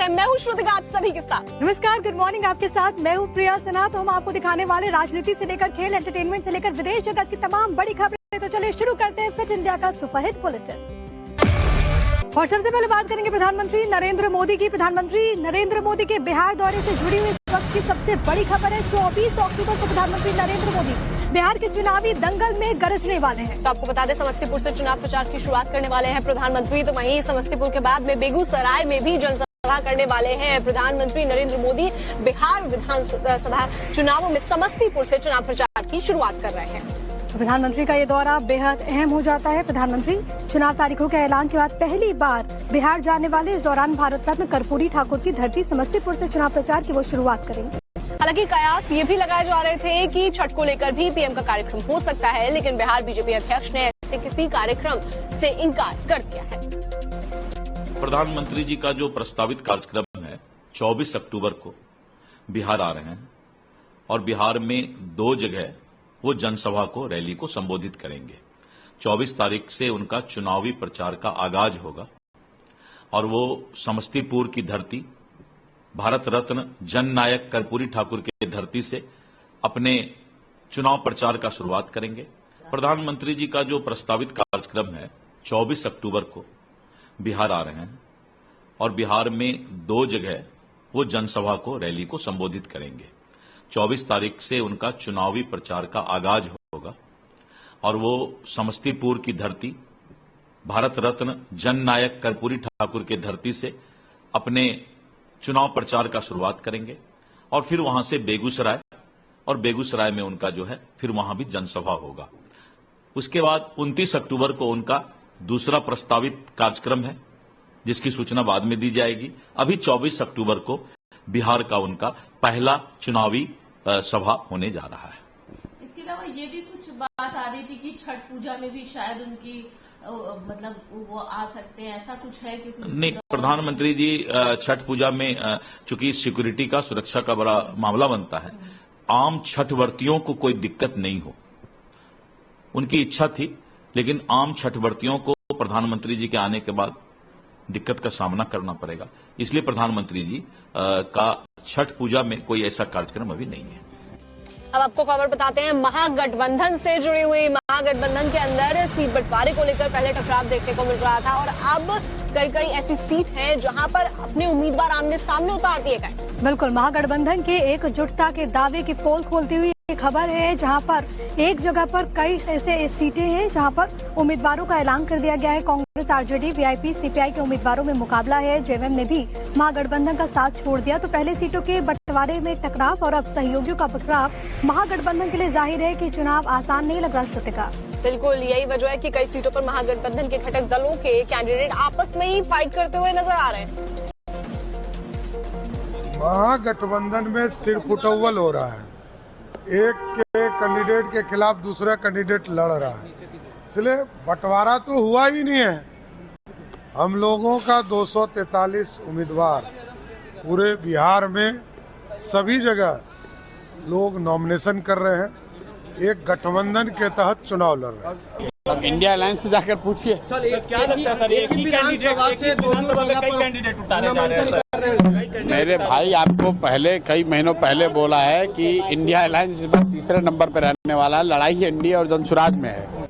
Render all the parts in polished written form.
स्वागत है। मैं हूँ श्रुतिका आप सभी के साथ। नमस्कार, गुड मॉर्निंग। आपके साथ मैं हूँ प्रिया सिन्हा। तो हम आपको दिखाने वाले राजनीति से लेकर खेल, एंटरटेनमेंट से लेकर विदेश जगत की तमाम बड़ी खबरें। तो चलिए शुरू करते हैं फिट इंडिया का सुपरहिट बुलेटिन। और सबसे पहले बात करेंगे प्रधानमंत्री नरेंद्र मोदी की। प्रधानमंत्री नरेंद्र मोदी के बिहार दौरे से जुड़ी हुई इस वक्त की सबसे बड़ी खबर है। 24 अक्टूबर को प्रधानमंत्री नरेंद्र मोदी बिहार के चुनावी दंगल में गरजने वाले हैं। तो आपको बता दें, समस्तीपुर से चुनाव प्रचार की शुरुआत करने वाले हैं प्रधानमंत्री। तो वहीं समस्तीपुर के बाद में बेगूसराय में भी जनसभा करने वाले हैं प्रधानमंत्री नरेंद्र मोदी। बिहार विधानसभा चुनावों में समस्तीपुर से चुनाव प्रचार की शुरुआत कर रहे हैं। प्रधानमंत्री का ये दौरा बेहद अहम हो जाता है। प्रधानमंत्री चुनाव तारीखों के ऐलान के बाद पहली बार बिहार जाने वाले। इस दौरान भारत रत्न कर्पूरी ठाकुर की धरती समस्तीपुर से चुनाव प्रचार की वो शुरुआत करेंगे। हालांकि कयास ये भी लगाए जा रहे थे कि छठ को लेकर भी पीएम का कार्यक्रम हो सकता है, लेकिन बिहार बीजेपी अध्यक्ष ने ऐसे किसी कार्यक्रम से इनकार कर दिया है। प्रधानमंत्री जी का जो प्रस्तावित कार्यक्रम है 24 अक्टूबर को बिहार आ रहे हैं और बिहार में 2 जगह वो जनसभा को, रैली को संबोधित करेंगे। 24 तारीख से उनका चुनावी प्रचार का आगाज होगा और वो समस्तीपुर की धरती, भारत रत्न जननायक कर्पूरी ठाकुर की धरती से अपने चुनाव प्रचार का शुरुआत करेंगे। प्रधानमंत्री जी का जो प्रस्तावित कार्यक्रम है 24 अक्टूबर को बिहार आ रहे हैं और बिहार में 2 जगह वो जनसभा को, रैली को संबोधित करेंगे। 24 तारीख से उनका चुनावी प्रचार का आगाज होगा और वो समस्तीपुर की धरती, भारत रत्न जननायक कर्पूरी ठाकुर की धरती से अपने चुनाव प्रचार का शुरुआत करेंगे और फिर वहां से बेगूसराय, और बेगूसराय में उनका जो है फिर वहां भी जनसभा होगा। उसके बाद 29 अक्टूबर को उनका दूसरा प्रस्तावित कार्यक्रम है जिसकी सूचना बाद में दी जाएगी। अभी 24 अक्टूबर को बिहार का उनका पहला चुनावी सभा होने जा रहा है। इसके अलावा ये भी कुछ बात आ रही थी कि छठ पूजा में भी शायद उनकी मतलब वो आ सकते हैं, ऐसा कुछ है कि नहीं, प्रधानमंत्री जी छठ पूजा में चूंकि सिक्योरिटी का, सुरक्षा का बड़ा मामला बनता है, आम छठ व्रतियों को कोई दिक्कत नहीं हो, उनकी इच्छा थी, लेकिन आम छठ व्रतियों को प्रधानमंत्री जी के आने के बाद दिक्कत का सामना करना पड़ेगा। इसलिए प्रधानमंत्री जी का छठ पूजा में कोई ऐसा कार्यक्रम अभी नहीं है। अब आपको खबर बताते हैं महागठबंधन से जुड़ी हुई। महागठबंधन के अंदर सीट बंटवारे को लेकर पहले टकराव देखने को मिल रहा था और अब कई ऐसी सीट हैं जहां पर अपने उम्मीदवार आमने सामने उतार दिए गए। बिल्कुल, महागठबंधन के एकजुटता के दावे की पोल खोलती हुई खबर है, जहां पर एक जगह पर कई ऐसे सीटें हैं जहां पर उम्मीदवारों का ऐलान कर दिया गया है। कांग्रेस, आरजेडी, वीआईपी, सीपीआई के उम्मीदवारों में मुकाबला है। जेएमएम ने भी महागठबंधन का साथ छोड़ दिया। तो पहले सीटों के बंटवारे में टकराव और अब सहयोगियों का बखराव महागठबंधन के लिए जाहिर है कि चुनाव आसान नहीं लग रहा। श्रुतिका, बिल्कुल यही वजह है कि कई सीटों पर महागठबंधन के घटक दलों के कैंडिडेट आपस में ही फाइट करते हुए नजर आ रहे हैं। महागठबंधन में सिर फुटौल हो रहा है, एक के कैंडिडेट के खिलाफ दूसरा कैंडिडेट लड़ रहा है, इसलिए बंटवारा तो हुआ ही नहीं है। हम लोगों का 243 उम्मीदवार पूरे बिहार में सभी जगह लोग नॉमिनेशन कर रहे हैं, एक गठबंधन के तहत चुनाव लड़ रहे हैं। अब इंडिया अलायंस से जाकर पूछिए। क्या लगता है सर, एक ही विधानसभा में कई कैंडिडेट उतारे जा रहे हैं? मेरे भाई, आपको पहले कई महीनों पहले बोला है कि इंडिया अलायंस तीसरे नंबर पर रहने वाला है, लड़ाई एनडीए और जनसुराज में है।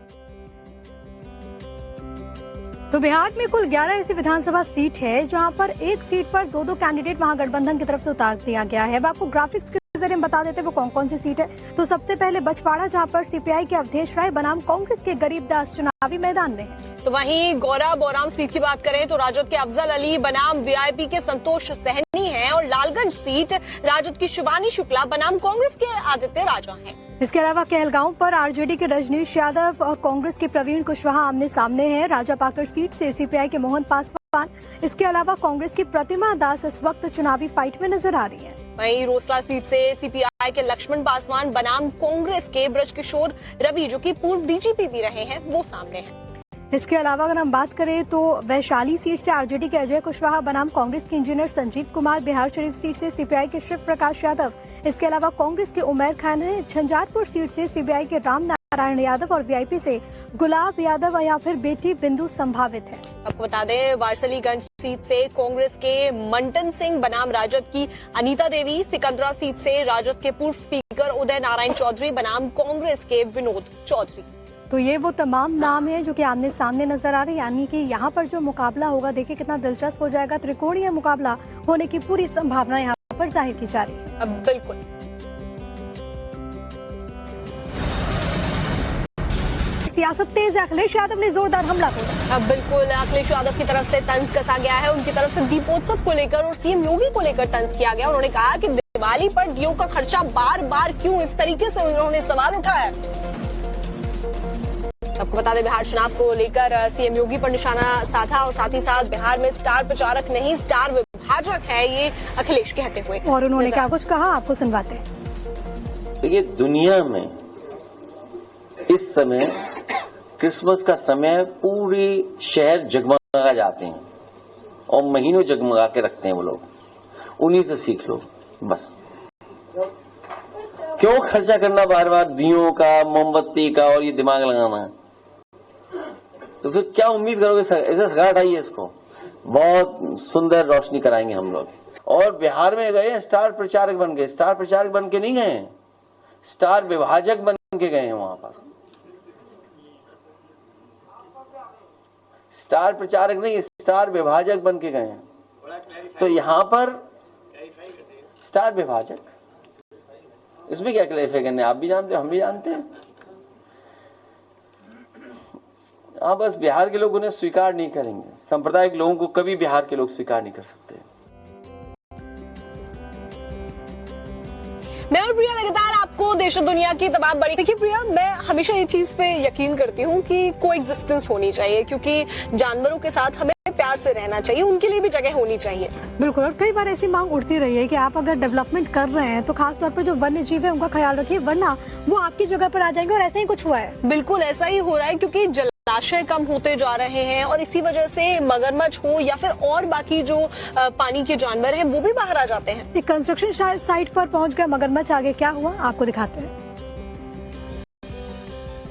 तो बिहार में कुल 11 ऐसी विधानसभा सीट है जहां पर एक सीट पर 2 कैंडिडेट महागठबंधन की तरफ से उतार दिया गया है। अब आपको ग्राफिक्स के जरिए बता देते हैं वो कौन सी सीट है। तो सबसे पहले बछवाड़ा, जहां पर सीपीआई के अवधेश राय बनाम कांग्रेस के गरीबदास चुनावी मैदान में है। तो वहीं गौरा बोराम सीट की बात करें तो राजद के अफजल अली बनाम वीआईपी के संतोष सहनी है और लालगंज सीट राजद की शिवानी शुक्ला बनाम कांग्रेस के आदित्य राजा है। इसके अलावा कहलगांव पर आरजेडी के रजनीश यादव और कांग्रेस के प्रवीण कुशवाहा आमने सामने हैं। राजापाकड़ सीट से सीपीआई के मोहन पासवान, इसके अलावा कांग्रेस की प्रतिमा दास इस वक्त चुनावी फाइट में नजर आ रही है। वहीं रोसला सीट से सीपीआई के लक्ष्मण पासवान बनाम कांग्रेस के ब्रजकिशोर रवि, जो कि पूर्व डीजीपी भी रहे हैं, वो सामने हैं। इसके अलावा अगर हम बात करें तो वैशाली सीट से आरजेडी के अजय कुशवाहा बनाम कांग्रेस के इंजीनियर संजीव कुमार, बिहार शरीफ सीट से सीपीआई के शिव प्रकाश यादव, इसके अलावा कांग्रेस के उमैर खान है। झंझारपुर सीट से सीबीआई के राम नारायण यादव और वीआईपी से गुलाब यादव या फिर बेटी बिंदु संभावित है। आपको बता दें, वारसलीगंज सीट से कांग्रेस के मंटन सिंह बनाम राजद की अनीता देवी, सिकंदरा सीट से राजद के पूर्व स्पीकर उदय नारायण चौधरी बनाम कांग्रेस के विनोद चौधरी। तो ये वो तमाम नाम है जो कि आमने सामने नजर आ रहे हैं, यानी कि यहाँ पर जो मुकाबला होगा देखिए कितना दिलचस्प हो जाएगा। त्रिकोणीय मुकाबला होने की पूरी संभावना यहाँ पर जाहिर की जा रही है। बिल्कुल। सियासत तेज है, अखिलेश यादव ने जोरदार हमला किया। बिल्कुल, अखिलेश यादव की तरफ से तंज कसा गया है। उनकी तरफ से दीपोत्सव को लेकर और सीएम योगी को लेकर तंज किया गया। उन्होंने कहा कि दिवाली पर दियों का खर्चा बार बार क्यों, इस तरीके से उन्होंने सवाल उठाया। आपको बता दें, बिहार चुनाव को लेकर सीएम योगी पर निशाना साधा और साथ ही साथ बिहार में स्टार प्रचारक नहीं स्टार विभाजक है, ये अखिलेश कहते हुए। और उन्होंने क्या कुछ कहा, आपको सुनवाते हैं। देखिए, दुनिया में इस समय क्रिसमस का समय पूरी शहर जगमगा जाते हैं और महीनों जगमगा के रखते हैं वो लोग। उन्हीं से सीख लो बस। क्यों खर्चा करना बार बार दियों का, मोमबत्ती का और ये दिमाग लगाना? तो फिर क्या उम्मीद करोगे? ऐसे सगाट आई है, इसको बहुत सुंदर रोशनी कराएंगे हम लोग। और बिहार में गए स्टार प्रचारक बन गए। स्टार प्रचारक बन के नहीं गए, स्टार विभाजक बन के गए हैं। वहां पर स्टार प्रचारक नहीं, स्टार विभाजक बन के गए हैं। तो यहां पर स्टार विभाजक, इसमें क्या क्लैरिफाई करने? आप भी जानते हो, हम भी जानते हैं। हाँ, बस बिहार के लोग उन्हें स्वीकार नहीं करेंगे। सांप्रदायिक लोगों को कभी बिहार के लोग स्वीकार नहीं कर सकते। मैं और प्रिया लगातार आपको देश और दुनिया की तमाम बड़ी। देखिए प्रिया, मैं हमेशा ये चीज पे यकीन करती हूँ कि कोएग्जिस्टेंस होनी चाहिए, क्योंकि जानवरों के साथ हमें प्यार से रहना चाहिए, उनके लिए भी जगह होनी चाहिए। बिल्कुल, और कई बार ऐसी मांग उठती रही है कि आप अगर डेवलपमेंट कर रहे हैं तो खासतौर पर जो वन्य जीव है उनका ख्याल रखिए, वरना वो आपकी जगह पर आ जाएंगे। और ऐसा ही कुछ हुआ है। बिल्कुल ऐसा ही हो रहा है, क्योंकि जलाशय कम होते जा रहे हैं और इसी वजह से मगरमच्छ हो या फिर और बाकी जो पानी के जानवर हैं वो भी बाहर आ जाते हैं। एक कंस्ट्रक्शन साइट पर पहुंच गया मगरमच्छ, आगे क्या हुआ आपको दिखाते हैं।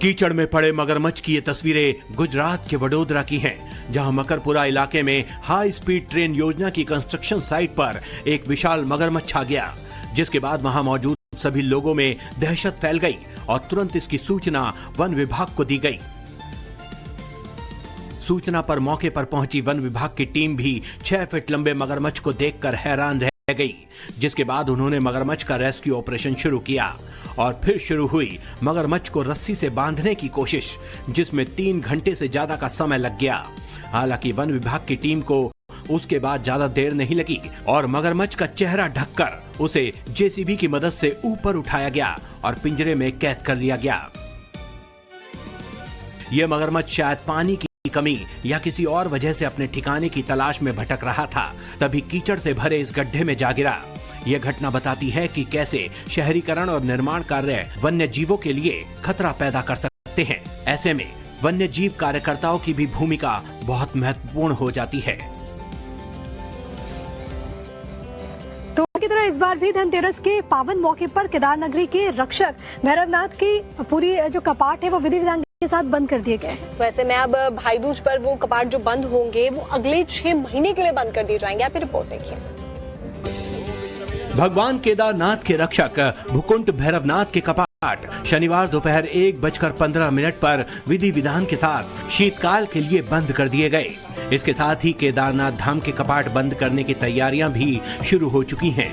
कीचड़ में पड़े मगरमच्छ की ये तस्वीरें गुजरात के वडोदरा की हैं, जहां मकरपुरा इलाके में हाई स्पीड ट्रेन योजना की कंस्ट्रक्शन साइट पर एक विशाल मगरमच्छ आ गया, जिसके बाद वहां मौजूद सभी लोगों में दहशत फैल गई और तुरंत इसकी सूचना वन विभाग को दी गई। सूचना पर मौके पर पहुंची वन विभाग की टीम भी 6 फीट लंबे मगरमच्छ को देखकर हैरान रह गई, जिसके बाद उन्होंने मगरमच्छ का रेस्क्यू ऑपरेशन शुरू किया और फिर शुरू हुई मगरमच्छ को रस्सी से बांधने की कोशिश, जिसमें 3 घंटे से ज्यादा का समय लग गया। हालांकि वन विभाग की टीम को उसके बाद ज्यादा देर नहीं लगी और मगरमच्छ का चेहरा ढककर उसे जेसीबी की मदद से ऊपर उठाया गया और पिंजरे में कैद कर लिया गया। यह मगरमच्छ शायद पानी की कमी या किसी और वजह से अपने ठिकाने की तलाश में भटक रहा था, तभी कीचड़ से भरे इस गड्ढे में जा गिरा। यह घटना बताती है कि कैसे शहरीकरण और निर्माण कार्य वन्य जीवों के लिए खतरा पैदा कर सकते हैं। ऐसे में वन्य जीव कार्यकर्ताओं की भी भूमिका बहुत महत्वपूर्ण हो जाती है। तो की तरह इस बार भी धनतेरस के पावन मौके पर केदार नगरी के रक्षक भैरवनाथ की पूरी जो कपाट है वो विधि विधान के साथ बंद कर दिए गए। वैसे में अब भाई दूज पर वो कपाट जो बंद होंगे वो अगले 6 महीने के लिए बंद कर दिए जाएंगे। आप रिपोर्ट देखिए। भगवान केदारनाथ के रक्षक भूकुंड भैरवनाथ के कपाट शनिवार दोपहर 1:15 पर विधि विधान के साथ शीतकाल के लिए बंद कर दिए गए। इसके साथ ही केदारनाथ धाम के कपाट बंद करने की तैयारियां भी शुरू हो चुकी हैं।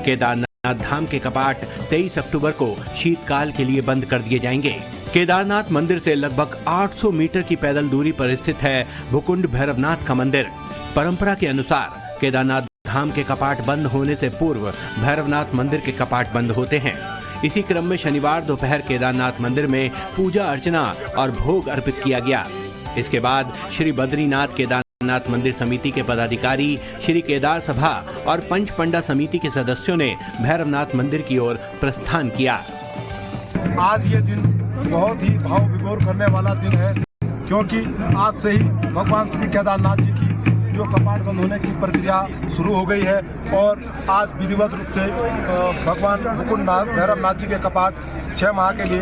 केदारनाथ धाम के कपाट 23 अक्टूबर को शीतकाल के लिए बंद कर दिए जाएंगे। केदारनाथ मंदिर से लगभग 800 मीटर की पैदल दूरी पर स्थित है भूकुंड भैरवनाथ का मंदिर। परंपरा के अनुसार केदारनाथ धाम के कपाट बंद होने से पूर्व भैरवनाथ मंदिर के कपाट बंद होते हैं। इसी क्रम में शनिवार दोपहर केदारनाथ मंदिर में पूजा अर्चना और भोग अर्पित किया गया। इसके बाद श्री बद्रीनाथ केदारनाथ मंदिर समिति के पदाधिकारी, श्री केदार सभा और पंच पंडा समिति के सदस्यों ने भैरवनाथ मंदिर की ओर प्रस्थान किया। आज ये दिन बहुत ही भाव विभोर करने वाला दिन है, क्योंकि आज से ही भगवान श्री केदारनाथ जी की जो कपाट बंद होने की प्रक्रिया शुरू हो गई है और आज विधिवत रूप से भगवान भूकुंड भैरवनाथ जी के कपाट 6 माह के लिए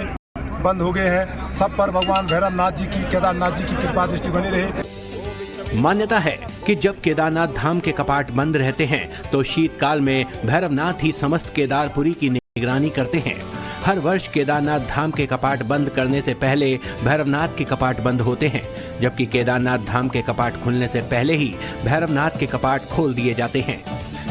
बंद हो गए हैं। सब पर भगवान भैरवनाथ जी की, केदारनाथ जी की कृपा दृष्टि बनी रही। मान्यता है कि जब केदारनाथ धाम के कपाट बंद रहते हैं तो शीतकाल में भैरवनाथ ही समस्त केदारपुरी की निगरानी करते हैं। हर वर्ष केदारनाथ धाम के कपाट बंद करने से पहले भैरवनाथ के कपाट बंद होते हैं, जबकि केदारनाथ धाम के कपाट खुलने से पहले ही भैरवनाथ के कपाट खोल दिए जाते हैं।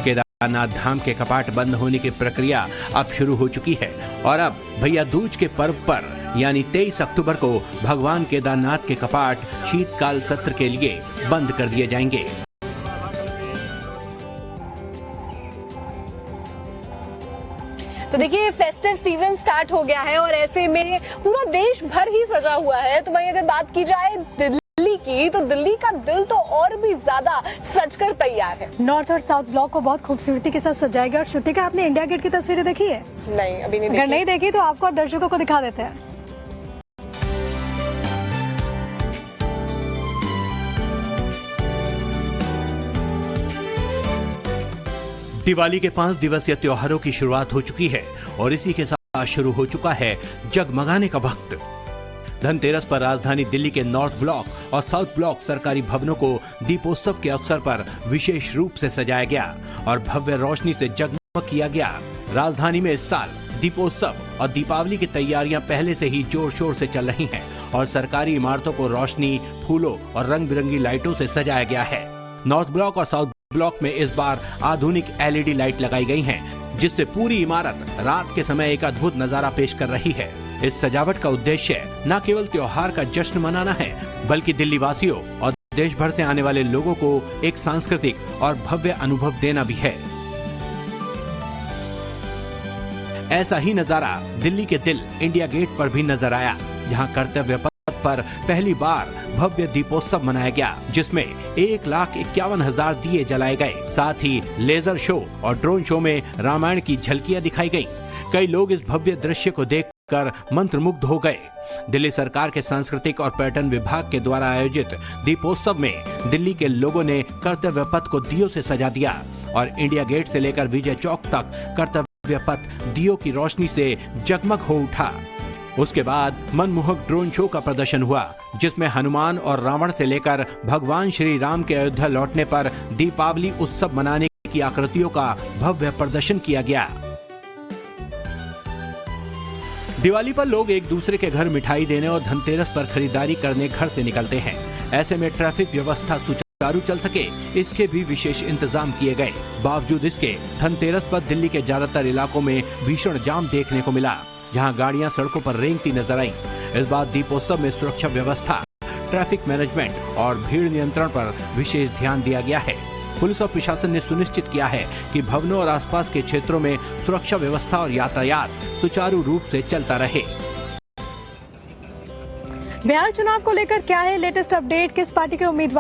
केदारनाथ धाम के कपाट बंद होने की प्रक्रिया अब शुरू हो चुकी है और अब भैया दूज के पर्व पर यानी 23 अक्टूबर को भगवान केदारनाथ के कपाट शीतकाल सत्र के लिए बंद कर दिए जाएंगे। तो देखिए फेस्टिव सीजन स्टार्ट हो गया है और ऐसे में पूरा देश भर ही सजा हुआ है। तो वहीं अगर बात की जाए दिल्ली की, तो दिल्ली का दिल तो और भी ज्यादा सजकर तैयार है। नॉर्थ और साउथ ब्लॉक को बहुत खूबसूरती के साथ सजाया गया। और श्रुतिका, आपने इंडिया गेट की तस्वीरें देखी है? नहीं, अभी नहीं देखी। अगर नहीं देखी तो आपको और दर्शकों को दिखा देते हैं। दिवाली के 5 दिवसीय त्योहारों की शुरुआत हो चुकी है और इसी के साथ शुरू हो चुका है जगमगाने का वक्त। धनतेरस पर राजधानी दिल्ली के नॉर्थ ब्लॉक और साउथ ब्लॉक सरकारी भवनों को दीपोत्सव के अवसर पर विशेष रूप से सजाया गया और भव्य रोशनी से जगमग किया गया। राजधानी में इस साल दीपोत्सव और दीपावली की तैयारियां पहले से ही जोर शोर से चल रही हैं और सरकारी इमारतों को रोशनी, फूलों और रंग बिरंगी लाइटों से सजाया गया है। नॉर्थ ब्लॉक और साउथ ब्लॉक में इस बार आधुनिक LED लाइट लगाई गई हैं, जिससे पूरी इमारत रात के समय एक अद्भुत नजारा पेश कर रही है। इस सजावट का उद्देश्य न केवल त्योहार का जश्न मनाना है, बल्कि दिल्ली वासियों और देश भर से आने वाले लोगों को एक सांस्कृतिक और भव्य अनुभव देना भी है। ऐसा ही नजारा दिल्ली के दिल इंडिया गेट पर भी नजर आया, जहां कर्तव्य पथ पर पहली बार भव्य दीपोत्सव मनाया गया, जिसमें 1,51,000 दिए जलाए गए। साथ ही लेजर शो और ड्रोन शो में रामायण की झलकियां दिखाई गई। कई लोग इस भव्य दृश्य को देखकर मंत्रमुग्ध हो गए। दिल्ली सरकार के सांस्कृतिक और पर्यटन विभाग के द्वारा आयोजित दीपोत्सव में दिल्ली के लोगों ने कर्तव्य पथ को दियों से सजा दिया और इंडिया गेट से लेकर विजय चौक तक कर्तव्य पथ दियों की रोशनी से जगमग हो उठा। उसके बाद मनमोहक ड्रोन शो का प्रदर्शन हुआ, जिसमें हनुमान और रावण से लेकर भगवान श्री राम के अयोध्या लौटने पर दीपावली उत्सव मनाने की आकृतियों का भव्य प्रदर्शन किया गया। दिवाली पर लोग एक दूसरे के घर मिठाई देने और धनतेरस पर खरीदारी करने घर से निकलते हैं। ऐसे में ट्रैफिक व्यवस्था सुचारू चल सके, इसके भी विशेष इंतजाम किए गए। बावजूद इसके धनतेरस पर दिल्ली के ज्यादातर इलाकों में भीषण जाम देखने को मिला, जहां गाड़ियां सड़कों पर रेंगती नजर आईं। इस बार दीपोत्सव में सुरक्षा व्यवस्था, ट्रैफिक मैनेजमेंट और भीड़ नियंत्रण पर विशेष ध्यान दिया गया है। पुलिस और प्रशासन ने सुनिश्चित किया है कि भवनों और आसपास के क्षेत्रों में सुरक्षा व्यवस्था और यातायात सुचारू रूप से चलता रहे। बिहार चुनाव को लेकर क्या है लेटेस्ट अपडेट? किस पार्टी के उम्मीदवार